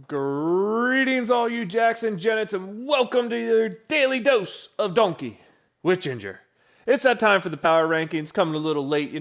Greetings, all you Jackson Jennets, and welcome to your daily dose of Donkey with Ginger. It's that time for the power rankings, coming a little late,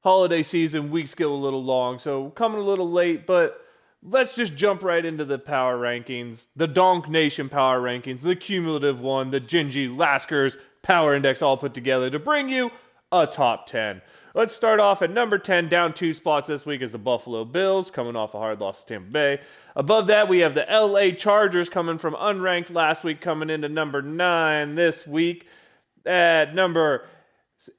holiday season, weeks go a little long, so coming a little late, but let's just jump right into the power rankings. The Donk Nation power rankings, the cumulative one, the Gingy Laskers power index all put together to bring you a top 10. Let's start off at number 10, down 2 spots this week is the Buffalo Bills, coming off a hard loss to Tampa Bay. Above that, we have the LA Chargers coming from unranked last week, coming into number 9 this week. At number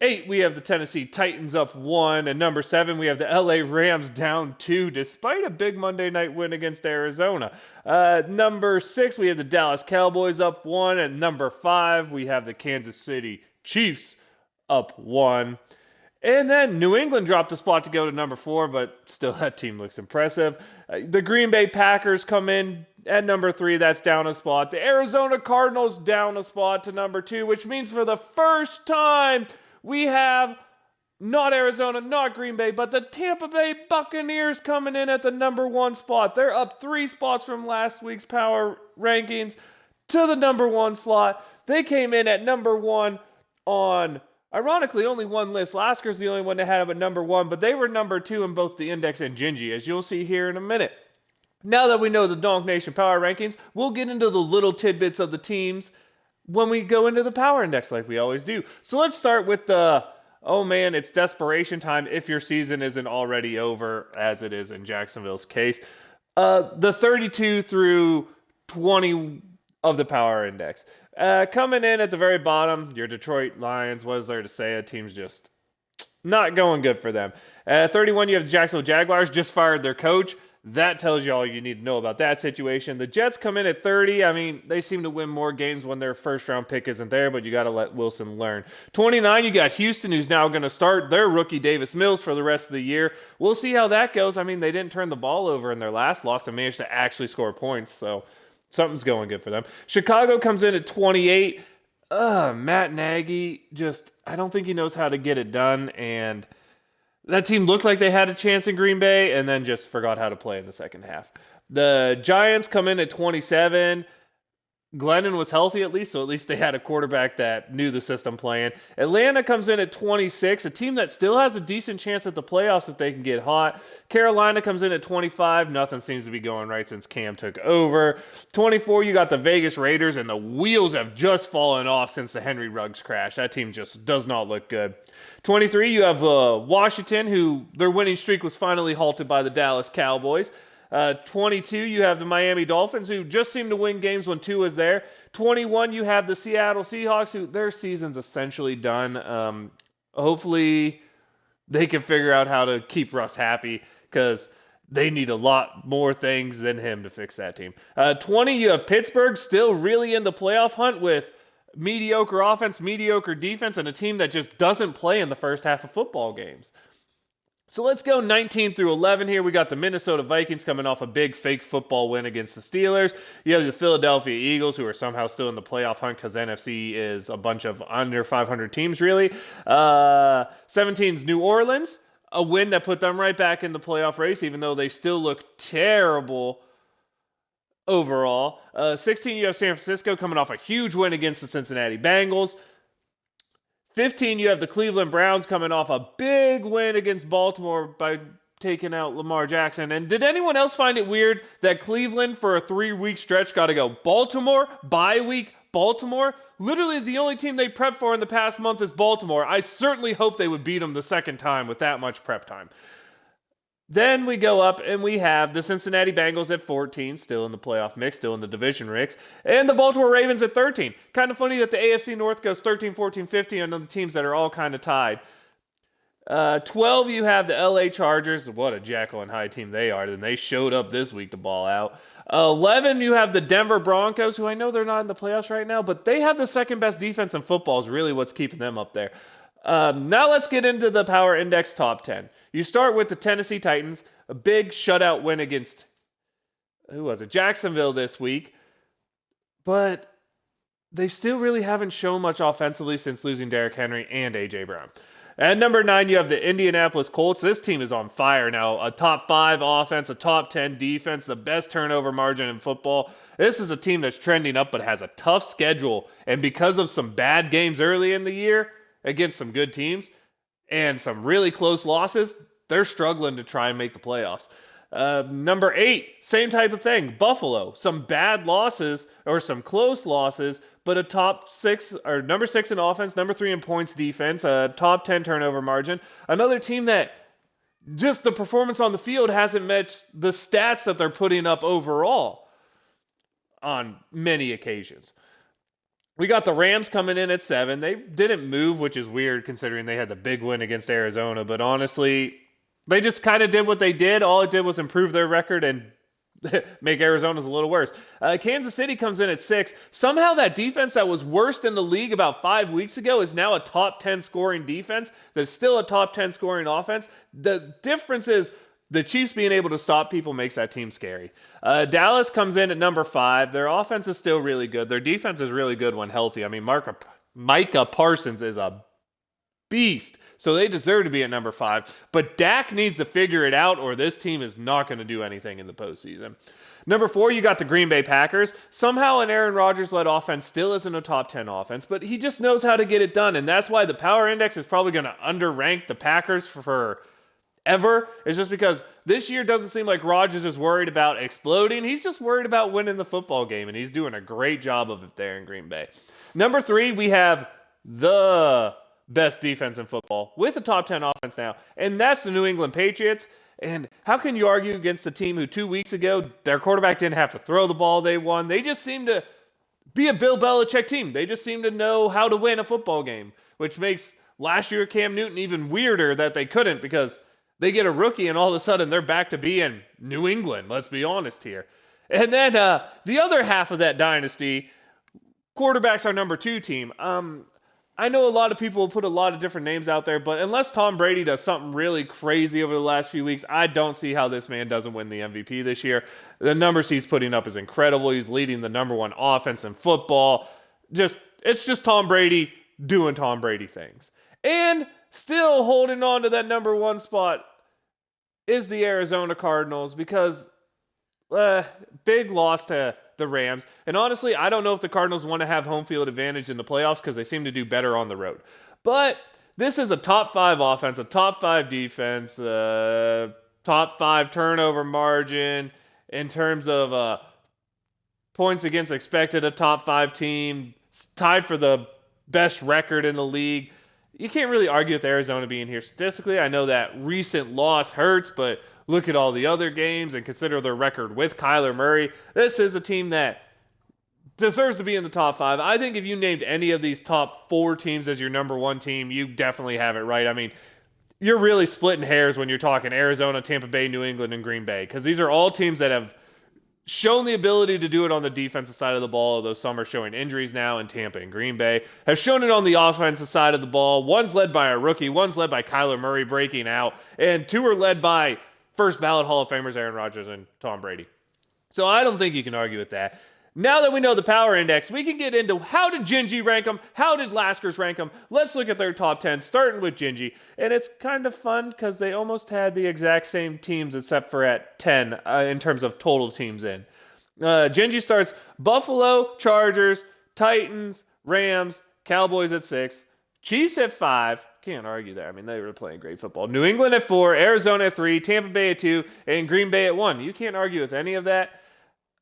8, we have the Tennessee Titans up 1. And number 7, we have the LA Rams down 2, despite a big Monday night win against Arizona. Number 6, we have the Dallas Cowboys up 1. And number 5, we have the Kansas City Chiefs up 1. And then New England dropped a spot to go to number 4, but still that team looks impressive. The Green Bay Packers come in at number 3, that's down a spot. The Arizona Cardinals down a spot to number 2, which means for the first time we have not Arizona, not Green Bay, but the Tampa Bay Buccaneers coming in at the number 1 spot. They're up 3 spots from last week's power rankings to the number 1 slot. They came in at number 1 on, ironically, only one list. Lasker's the only one that had them at number 1, but they were number 2 in both the Index and Gingy, as you'll see here in a minute. Now that we know the Donk Nation power rankings, we'll get into the little tidbits of the teams when we go into the power index like we always do. So let's start with the, oh man, it's desperation time if your season isn't already over, as it is in Jacksonville's case. The 32 through 20 of the power index. Coming in at the very bottom, your Detroit Lions. What is there to say? A team's just not going good for them. 31, you have the Jacksonville Jaguars, just fired their coach. That tells you all you need to know about that situation. The Jets come in at 30. I mean, they seem to win more games when their first-round pick isn't there, but you got to let Wilson learn. 29, you got Houston, who's now going to start their rookie Davis Mills for the rest of the year. We'll see how that goes. I mean, they didn't turn the ball over in their last loss and managed to actually score points, so something's going good for them. Chicago comes in at 28. Matt Nagy, I don't think he knows how to get it done, and that team looked like they had a chance in Green Bay and then just forgot how to play in the second half. The Giants come in at 27. Glennon was healthy at least, so at least they had a quarterback that knew the system playing. Atlanta comes in at 26, a team that still has a decent chance at the playoffs if they can get hot. Carolina comes in at 25. Nothing seems to be going right since Cam took over. 24, you got the Vegas Raiders, and the wheels have just fallen off since the Henry Ruggs crash. That team just does not look good. 23, you have Washington, who their winning streak was finally halted by the Dallas Cowboys. 22, you have the Miami Dolphins, who just seem to win games when Tua is there. 21, you have the Seattle Seahawks, who their season's essentially done. Hopefully, they can figure out how to keep Russ happy, because they need a lot more things than him to fix that team. 20, you have Pittsburgh, still really in the playoff hunt with mediocre offense, mediocre defense, and a team that just doesn't play in the first half of football games. So let's go 19 through 11 here. We got the Minnesota Vikings coming off a big fake football win against the Steelers. You have the Philadelphia Eagles, who are somehow still in the playoff hunt because NFC is a bunch of under 500 teams, really. 17's New Orleans, a win that put them right back in the playoff race, even though they still look terrible overall. 16, you have San Francisco coming off a huge win against the Cincinnati Bengals. 15, you have the Cleveland Browns coming off a big win against Baltimore by taking out Lamar Jackson. And did anyone else find it weird that Cleveland, for a 3-week stretch, got to go Baltimore, bye week, Baltimore? Literally the only team they prepped for in the past month is Baltimore. I certainly hope they would beat them the second time with that much prep time. Then we go up and we have the Cincinnati Bengals at 14, still in the playoff mix, still in the division mix, and the Baltimore Ravens at 13. Kind of funny that the AFC North goes 13, 14, 15 on the teams that are all kind of tied. 12, you have the LA Chargers. What a Jekyll and Hyde team they are. And they showed up this week to ball out. 11, you have the Denver Broncos, who I know they're not in the playoffs right now, but they have the second best defense in football is really what's keeping them up there. Now let's get into the Power Index top 10. You start with the Tennessee Titans, a big shutout win against, who was it, Jacksonville this week. But they still really haven't shown much offensively since losing Derrick Henry and A.J. Brown. At number 9, you have the Indianapolis Colts. This team is on fire now. A top 5 offense, a top 10 defense, the best turnover margin in football. This is a team that's trending up but has a tough schedule. And because of some bad games early in the year against some good teams and some really close losses, they're struggling to try and make the playoffs. Number 8, same type of thing. Buffalo, some bad losses or some close losses, but a top 6 or number 6 in offense, number 3 in points defense, a top 10 turnover margin. Another team that just the performance on the field hasn't matched the stats that they're putting up overall on many occasions. We got the Rams coming in at 7. They didn't move, which is weird considering they had the big win against Arizona, but honestly, they just kind of did what they did. All it did was improve their record and make Arizona's a little worse. Kansas City comes in at 6. Somehow that defense that was worst in the league about 5 weeks ago is now a top 10 scoring defense. There's still a top 10 scoring offense. The difference is the Chiefs being able to stop people makes that team scary. Dallas comes in at number 5. Their offense is still really good. Their defense is really good when healthy. I mean, Micah Parsons is a beast. So they deserve to be at number 5. But Dak needs to figure it out or this team is not going to do anything in the postseason. Number 4, you got the Green Bay Packers. Somehow an Aaron Rodgers-led offense still isn't a top 10 offense, but he just knows how to get it done. And that's why the power index is probably going to underrank the Packers for ever. It's just because this year doesn't seem like Rodgers is worried about exploding. He's just worried about winning the football game, and he's doing a great job of it there in Green Bay. Number 3, we have the best defense in football with a top 10 offense now, and that's the New England Patriots. And how can you argue against a team who 2 weeks ago, their quarterback didn't have to throw the ball, they won. They just seem to be a Bill Belichick team. They just seem to know how to win a football game, which makes last year Cam Newton even weirder that they couldn't because they get a rookie and all of a sudden they're back to being New England. Let's be honest here. And then the other half of that dynasty, quarterbacks are number 2 team. I know a lot of people will put a lot of different names out there, but unless Tom Brady does something really crazy over the last few weeks, I don't see how this man doesn't win the MVP this year. The numbers he's putting up is incredible. He's leading the number 1 offense in football. It's just Tom Brady doing Tom Brady things. And still holding on to that number 1 spot is the Arizona Cardinals because big loss to the Rams. And honestly, I don't know if the Cardinals want to have home field advantage in the playoffs because they seem to do better on the road. But this is a top 5 offense, a top 5 defense, top 5 turnover margin in terms of points against expected, a top 5 team, tied for the best record in the league. You can't really argue with Arizona being here statistically. I know that recent loss hurts, but look at all the other games and consider their record with Kyler Murray. This is a team that deserves to be in the top 5. I think if you named any of these top 4 teams as your number 1 team, you definitely have it right. I mean, you're really splitting hairs when you're talking Arizona, Tampa Bay, New England, and Green Bay, because these are all teams that have shown the ability to do it on the defensive side of the ball, although some are showing injuries now in Tampa and Green Bay, have shown it on the offensive side of the ball. One's led by a rookie, one's led by Kyler Murray breaking out, and 2 are led by first ballot Hall of Famers Aaron Rodgers and Tom Brady. So I don't think you can argue with that. Now that we know the power index, we can get into how did Gingy rank them? How did Laskers rank them? Let's look at their top 10, starting with Gingy. And it's kind of fun because they almost had the exact same teams except for at 10 in terms of total teams in. Gingy starts Buffalo, Chargers, Titans, Rams, Cowboys at 6, Chiefs at 5. Can't argue there. I mean, they were playing great football. New England at 4, Arizona at 3, Tampa Bay at 2, and Green Bay at 1. You can't argue with any of that.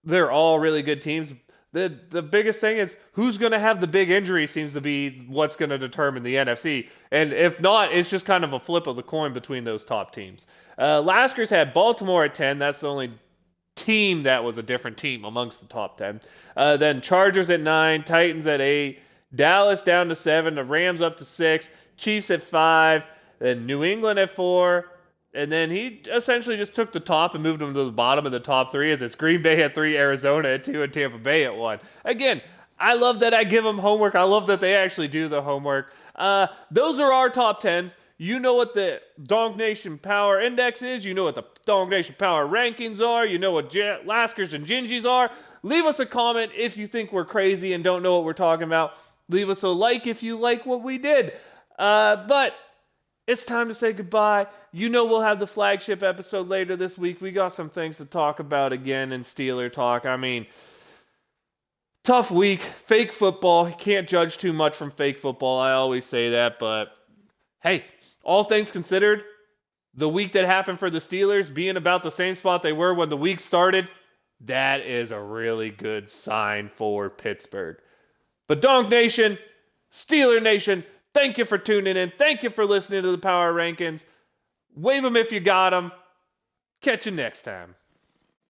They're all really good teams. The biggest thing is who's going to have the big injury seems to be what's going to determine the NFC. And if not, it's just kind of a flip of the coin between those top teams. Laskers had Baltimore at 10. That's the only team that was a different team amongst the top 10. Then Chargers at 9, Titans at 8, Dallas down to 7, the Rams up to 6, Chiefs at 5, then New England at 4, and then he essentially just took the top and moved them to the bottom of the top 3 as it's Green Bay at 3, Arizona at 2, and Tampa Bay at 1. Again, I love that I give them homework. I love that they actually do the homework. Those are our top 10s. You know what the Donk Nation Power Index is. You know what the Donk Nation Power Rankings are. You know what Laskers and Gingies are. Leave us a comment if you think we're crazy and don't know what we're talking about. Leave us a like if you like what we did. But it's time to say goodbye. You know we'll have the flagship episode later this week. We got some things to talk about again in Steeler talk. I mean, tough week. Fake football. You can't judge too much from fake football. I always say that. But, hey, all things considered, the week that happened for the Steelers being about the same spot they were when the week started, that is a really good sign for Pittsburgh. But Donk Nation, Steeler Nation, thank you for tuning in. Thank you for listening to the Power Rankings. Wave them if you got them. Catch you next time.